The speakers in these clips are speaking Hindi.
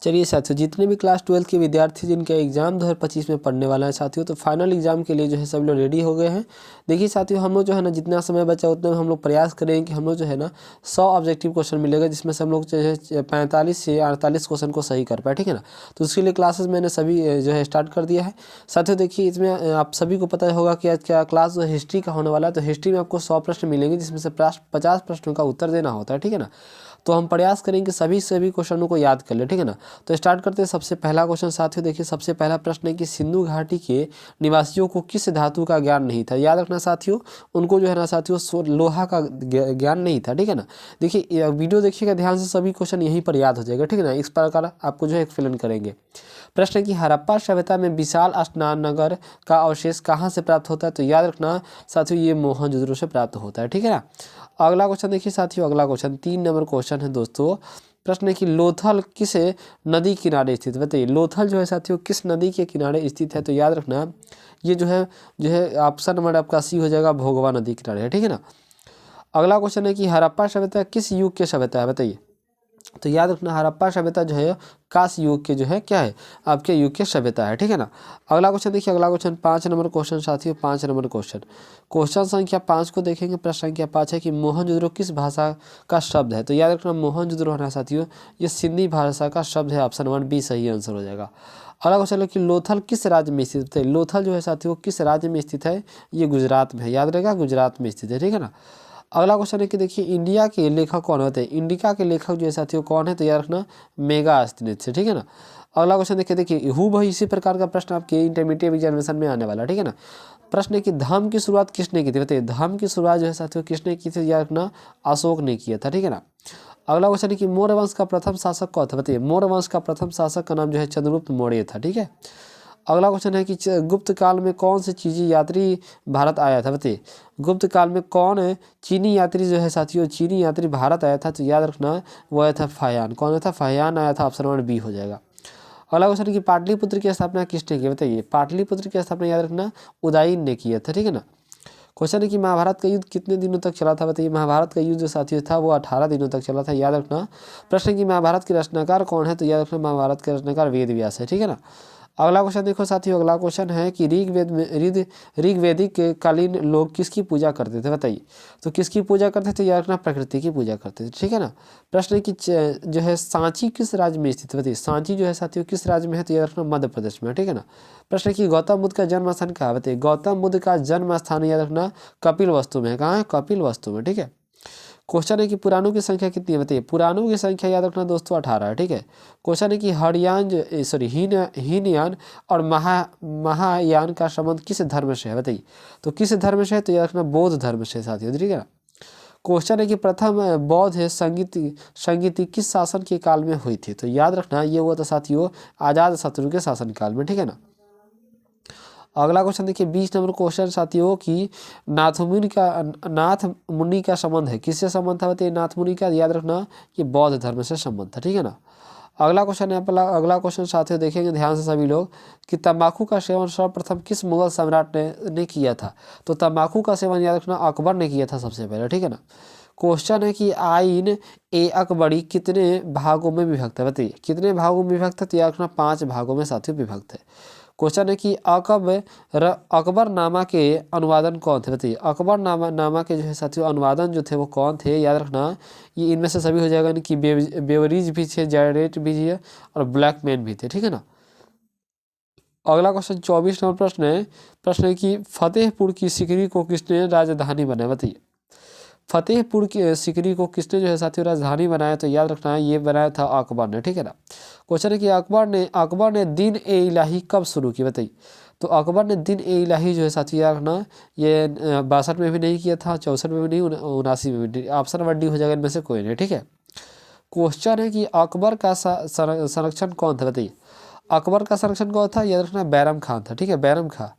चलिए साथियों, जितने भी क्लास 12 के विद्यार्थी जिनका एग्जाम 2025 में पढ़ने वाला है साथियों, तो फाइनल एग्जाम के लिए जो है सब लोग रेडी हो गए हैं। देखिए साथियों, हम लोग जो है ना जितना समय बचा उतने में हम लोग प्रयास करेंगे कि हम लोग जो है ना 100 ऑब्जेक्टिव क्वेश्चन मिलेगा, जिसमें से हम लोग जो है 45 से 48 क्वेश्चन को सही कर पाए, ठीक है ना। तो उसके लिए क्लासेस मैंने सभी जो है स्टार्ट कर दिया है साथियों। देखिए इसमें आप सभी को पता होगा कि आज क्या क्लास जो हिस्ट्री का होने वाला है, तो हिस्ट्री में आपको 100 प्रश्न मिलेंगे, जिसमें से 50 प्रश्नों का उत्तर देना होता है, ठीक है ना। तो हम प्रयास करेंगे कि सभी क्वेश्चनों को याद कर ले, ठीक है ना। तो स्टार्ट करते हैं। सबसे पहला क्वेश्चन साथियों, देखिए सबसे पहला प्रश्न है कि सिंधु घाटी के निवासियों को किस धातु का ज्ञान नहीं था। याद रखना साथियों, उनको जो है ना साथियों लोहा का ज्ञान नहीं था, ठीक है ना। देखिए वीडियो देखिएगा ध्यान से, सभी क्वेश्चन यहीं पर याद हो जाएगा, ठीक है ना। इस प्रकार आपको जो है एक्सप्लेन करेंगे। प्रश्न है कि हड़प्पा सभ्यता में विशाल स्नानघर का अवशेष कहाँ से प्राप्त होता है। तो याद रखना साथियों, ये मोहनजोदड़ो से प्राप्त होता है, ठीक है ना। अगला क्वेश्चन देखिए साथियों, अगला क्वेश्चन 3 नंबर क्वेश्चन है दोस्तों। प्रश्न है कि लोथल किस नदी किनारे स्थित है। बताइए लोथल जो है साथियों किस नदी के किनारे स्थित है। तो याद रखना ये जो है ऑप्शन नंबर आपका सी हो जाएगा, भोगवा नदी किनारे है, ठीक है ना। अगला क्वेश्चन है कि हड़प्पा सभ्यता किस युग के सभ्यता है। बताइए, तो याद रखना हड़प्पा सभ्यता जो है कांस्य युग के जो है क्या है, आपके युग के सभ्यता है, ठीक है ना। अगला क्वेश्चन देखिए, अगला क्वेश्चन 5 नंबर क्वेश्चन साथियों, 5 नंबर क्वेश्चन। क्वेश्चन संख्या 5 को देखेंगे। प्रश्न संख्या 5 है कि मोहनजोदड़ो किस भाषा का शब्द है। तो याद रखना मोहनजोदड़ो है ना साथियों, ये सिंधी भाषा का शब्द है। ऑप्शन 1 बी सही आंसर हो जाएगा। अगला क्वेश्चन है कि लोथल किस राज्य में स्थित है। लोथल जो है साथियों किस राज्य में स्थित है, ये गुजरात में है। याद रहेगा गुजरात में स्थित है, ठीक है ना। अगला क्वेश्चन है कि देखिए इंडिया के लेखक कौन होते हैं। इंडिका के लेखक जो है साथियों कौन है। तो याद रखना मेगास्थनीज से, ठीक है ना। अगला क्वेश्चन देखिए हूबहू इसी प्रकार का प्रश्न आपके इंटरमीडिएट एग्जामिनेशन में आने वाला है, ठीक है ना। प्रश्न है कि धर्म की शुरुआत किसने की थी। बताइए धर्म की शुरुआत जो है साथियों किसने की थी। याद रखना अशोक ने किया था, ठीक है ना। अगला क्वेश्चन है कि मौर्य वंश का प्रथम शासक कौन था। बताइए मौर्य वंश का प्रथम शासक का नाम जो है चंद्रगुप्त मौर्य था, ठीक है। अगला क्वेश्चन है कि गुप्त काल में कौन से चीनी यात्री भारत आया था। बताइए गुप्त काल में कौन चीनी यात्री जो है साथियों, चीनी यात्री भारत आया था। तो याद रखना वो आया था फाहियान। कौन आया था, फाहियान आया था। ऑप्शन 1 बी हो जाएगा। अगला क्वेश्चन है कि पाटलिपुत्र की स्थापना किसने की। बताइए पाटलिपुत्र की स्थापना याद रखना उदयन ने किया था, ठीक है ना। क्वेश्चन है कि महाभारत का युद्ध कितने दिनों तक चला था। बताइए महाभारत का युद्ध जो साथियों था वो 18 दिनों तक चला था। याद रखना। प्रश्न है कि महाभारत के रचनाकार कौन है। तो याद रखना महाभारत के रचनाकार वेद व्यास है, ठीक है ना। अगला क्वेश्चन देखो साथियों, अगला क्वेश्चन है कि ऋग्वेदिक कालीन लोग किसकी पूजा करते थे। बताइए तो किसकी पूजा करते थे। याद रखना प्रकृति की पूजा करते थे, ठीक है ना। प्रश्न है कि जो है सांची किस राज्य में स्थित है। बताइए सांची जो है साथियों किस राज्य में है। तो याद रखना मध्य प्रदेश में, ठीक है ना। प्रश्न है कि गौतम बुद्ध का जन्म स्थान कहाँ है। बताइए गौतम बुद्ध का जन्म स्थान याद रखना कपिल वस्तु में है। कहाँ है, कपिल वस्तु में, ठीक है। क्वेश्चन है कि पुराणों की संख्या कितनी है। बताइए पुराणों की संख्या याद रखना दोस्तों 18 है, ठीक है। क्वेश्चन है कि हीनयान और महायान का संबंध किस धर्म से है। बताइए तो किस धर्म से है। तो याद रखना बौद्ध धर्म से साथियों, ठीक है ना। क्वेश्चन है कि प्रथम बौद्ध संगीति किस शासन के काल में हुई थी। तो याद रखना ये हुआ था साथियों आजाद शत्रु के शासन काल में, ठीक है ना। अगला क्वेश्चन देखिए 20 नंबर क्वेश्चन साथियों की नाथ मुनि का संबंध है किससे संबंध था। बताइए नाथ मुनि का याद रखना ये बौद्ध धर्म से संबंध था, ठीक है ना। अगला क्वेश्चन है अगला क्वेश्चन साथियों देखेंगे ध्यान से सभी लोग कि तंबाकू का सेवन सर्वप्रथम किस मुगल सम्राट ने किया था। तो तंबाकू का सेवन याद रखना अकबर ने किया था सबसे पहले, ठीक है ना। क्वेश्चन है कि आइन ए अकबरी कितने भागों में विभक्त है। बताइए कितने भागों में विभक्त है। तो याद रखना 5 भागों में साथियों विभक्त है। क्वेश्चन है कि अकबरनामा के अनुवादन कौन थे। बताइए अकबरनामा के जो है साथियों अनुवादन जो थे वो कौन थे। याद रखना ये इनमें से सभी हो जाएगा कि बेवरीज भी थे, जैरेट भी है और ब्लैकमैन भी थे, ठीक है ना। अगला क्वेश्चन 24 नंबर प्रश्न है कि फतेहपुर की सिकरी को किसने राजधानी बनाया। बताइए फतेहपुर की सिकरी को किसने जो है साथियों राजधानी बनाया। तो याद रखना ये बनाया था अकबर ने, ठीक है ना। क्वेश्चन है कि अकबर ने दिन ए इलाही कब शुरू की। बताइए तो अकबर ने दिन ए इलाही जो है साथियों याद रखना ये 62 में भी नहीं किया था, 64 में भी नहीं, 79 में भी नहीं। ऑप्शन नंबर डी हो जाएगा इनमें से कोई नहीं, ठीक है। क्वेश्चन है कि अकबर का संरक्षण कौन था। बताइए अकबर का संरक्षण कौन था। याद रखना बैरम खान था, ठीक है, बैरम खान।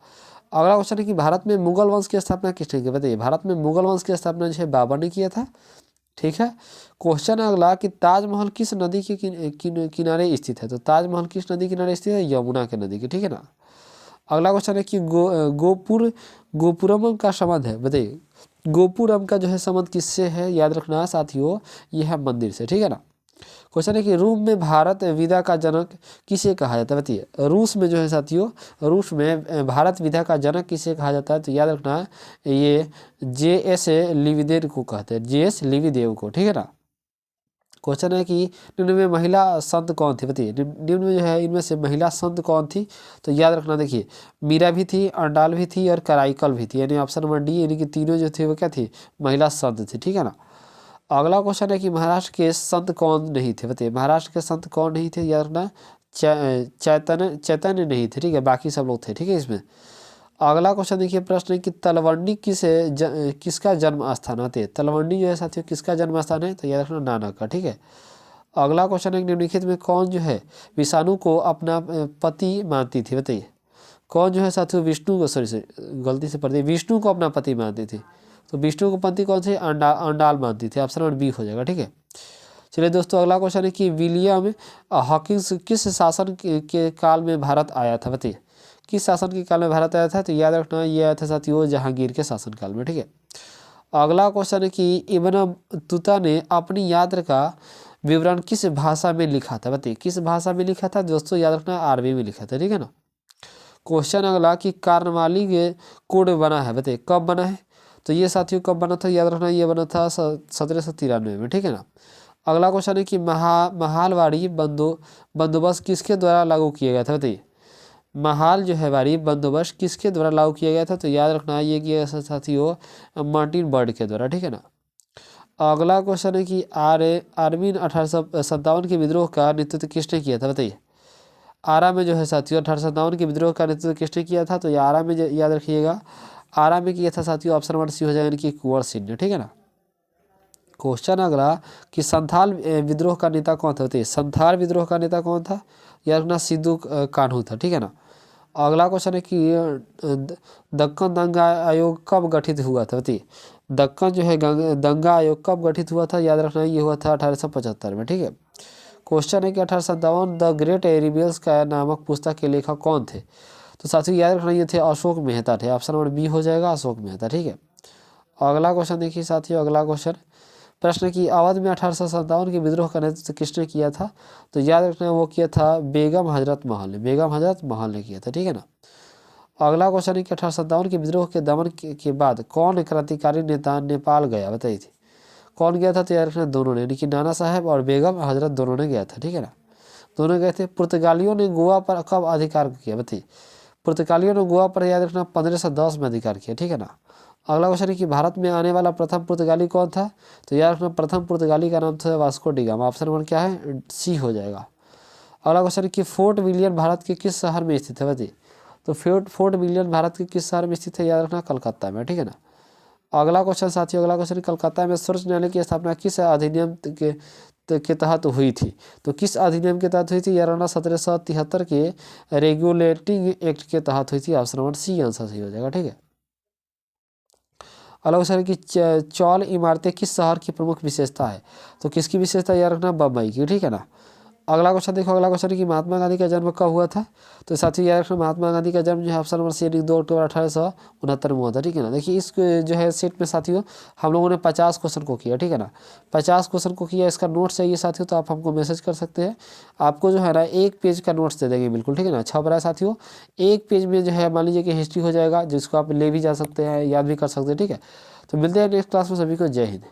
अगला क्वेश्चन है कि भारत में मुगल वंश की स्थापना किसने की। बताइए भारत में मुगल वंश की स्थापना जो है बाबर ने किया था, ठीक है। क्वेश्चन अगला कि ताजमहल किस नदी के किनारे स्थित है। तो ताजमहल किस नदी किनारे स्थित है, यमुना के नदी के, ठीक है ना। अगला क्वेश्चन है कि गोपुरम का संबंध है। बताइए गोपुरम का जो है संबंध किससे है। याद रखना साथियों यह है मंदिर से, ठीक है ना। क्वेश्चन है कि रूस में भारत विदा का जनक किसे कहा जाता है, बताइए। रूस में जो है साथियों, रूस में भारत विदा का जनक किसे कहा जाता है, तो याद रखना ये J.S. लिविदेव को कहते हैं, J.S. लिविदेव को, ठीक है ना। क्वेश्चन है कि निम्न में महिला संत कौन थी, बताइए। निम्न में जो है इनमें से महिला संत कौन थी, तो याद रखना देखिए मीरा भी थी, अंडाल भी थी और कराइकल भी थी, यानी ऑप्शन नंबर डी, यानी कि तीनों जो थे वो क्या थी, महिला संत थी, ठीक है ना। अगला क्वेश्चन है कि महाराष्ट्र के संत कौन नहीं थे, बताइए। महाराष्ट्र के संत कौन नहीं थे, याद रखना चैतन्य नहीं थे, ठीक है, बाकी सब लोग थे, ठीक है इसमें। अगला क्वेश्चन देखिए, प्रश्न है कि तलवंडी किसका जन्म स्थान है, तलवंडी जो है साथियों किसका जन्म स्थान है, तो याद रखना नानक का, ठीक है। अगला क्वेश्चन है निम्नलिखित में कौन जो है विष्णु को अपना पति मानती थी, बताइए। कौन जो है साथियों विष्णु को, सॉरी गलती से पढ़ दी, विष्णु को अपना पति मानती थी, तो विष्णु को पति कौन थे, अंडाल मानती थी, ऑप्शन नंबर बी हो जाएगा, ठीक है। चलिए दोस्तों, अगला क्वेश्चन है कि विलियम हॉकिंस किस शासन के काल में भारत आया था, बताइए। किस शासन के काल में भारत आया था, तो याद रखना ये आया था साथियों जहांगीर के शासनकाल में, ठीक है। अगला क्वेश्चन है कि इब्न बतूता ने अपनी यात्रा का विवरण किस भाषा में लिखा था, बताइए। किस भाषा में लिखा था दोस्तों, याद रखना अरबी में लिखा था, ठीक है ना। क्वेश्चन अगला कि कार्नवाली के कोड बना है, बताइए कब बना है, तो ये साथियों कब बना था, याद रखना ये बना था 1793 में, ठीक है ना। अगला क्वेश्चन है कि महालवाड़ी बंदोबस्त किसके द्वारा लागू किया गया था, बताइए। महाल जो है वारी बंदोबस्त किसके द्वारा लागू किया गया था, तो याद रखना ये किया गया साथियों मार्टिन बर्ड के द्वारा, ठीक है ना। अगला क्वेश्चन है कि आर्मीन 1857 के विद्रोह का नेतृत्व किसने किया था, बताइए। आरा में जो है साथियों 1857 के विद्रोह का नेतृत्व किसने किया था, तो ये आरा में याद रखिएगा, आरा में किया था साथियों, ऑप्शन नंबर सी हो जाएगा, यानी कि कुंवर सिंह ने, ठीक है ना। क्वेश्चन अगला कि संथाल विद्रोह का नेता कौन था, बताइए। संथाल विद्रोह का नेता कौन था, याद रखना सिद्धू कान्हू था, ठीक है ना। अगला क्वेश्चन है कि दक्कन दंगा आयोग कब गठित हुआ था, बताइए। दक्कन जो है दंगा आयोग कब गठित हुआ था, याद रखना ये हुआ था 1875 में, ठीक है। क्वेश्चन है कि 1857 द ग्रेट रिबेल्स का नामक पुस्तक के लेखक कौन थे, तो साथियों याद रखना ये थे अशोक मेहता थे, ऑप्शन नंबर बी हो जाएगा अशोक मेहता, ठीक है। अगला क्वेश्चन देखिए साथियों, अगला क्वेश्चन प्रश्न की अवध में 1857 के विद्रोह का नेतृत्व किसने किया था, तो याद रखना वो किया था बेगम हजरत महल ने, बेगम हजरत महल ने किया था, ठीक है ना। अगला क्वेश्चन है कि 1857 के विद्रोह के दमन के बाद कौन क्रांतिकारी नेता नेपाल गया, बताइए थी। कौन गया था, तो याद रखना दोनों ने, यानी कि नाना साहब और बेगम हजरत दोनों ने गया था, ठीक है ना, दोनों गए थे। पुर्तगालियों ने गोवा पर कब अधिकार किया, बताइए। पुर्तगालियों ने गोवा पर याद रखना 1510 में अधिकार किया, ठीक है ना। अगला क्वेश्चन है कि भारत में आने वाला प्रथम पुर्तगाली कौन था, तो याद रखना प्रथम पुर्तगाली का नाम था Vasco D gamma, option number क्या है, सी हो जाएगा। अगला क्वेश्चन है कि फोर्ट विलियम भारत के किस शहर में स्थित है, बताइए। तो फोर्ट विलियम भारत के किस शहर में स्थित है, याद रखना कलकत्ता में, ठीक है ना। अगला क्वेश्चन साथियों, अगला क्वेश्चन कलकत्ता में सर्वोच्च न्यायालय की स्थापना किस अधिनियम के तहत हुई थी, तो किस अधिनियम के तहत हुई थी, यार 1773 के रेगुलेटिंग एक्ट के तहत हुई थी, ऑप्शन नंबर सी आंसर सही हो जाएगा, ठीक है। अगला क्वेश्चन है कि चौल इमारतें किस शहर की प्रमुख विशेषता है, तो किसकी विशेषता याद रखना, बम्बई की, ठीक है ना। अगला क्वेश्चन देखो, अगला क्वेश्चन है कि महात्मा गांधी का जन्म कब हुआ था, तो साथियों याद रखना महात्मा गांधी का जन्म जो है ऑप्शन नंबर सी 2 अक्टूबर 1869 में हुआ था, ठीक है ना। देखिए इस जो है सेट में साथियों हम लोगों ने 50 क्वेश्चन को किया, ठीक है ना, 50 क्वेश्चन को किया। इसका नोट्स चाहिए साथियों तो आप हमको मैसेज कर सकते हैं, आपको जो है ना एक पेज का नोट्स दे देंगे बिल्कुल, ठीक है ना। छप रहा है साथियों, एक पेज में जो है मान लीजिए कि हिस्ट्री हो जाएगा, जिसको आप ले भी जा सकते हैं, याद भी कर सकते हैं, ठीक है। तो मिलते हैं नेक्स्ट क्लास में, सभी को जय हिंद।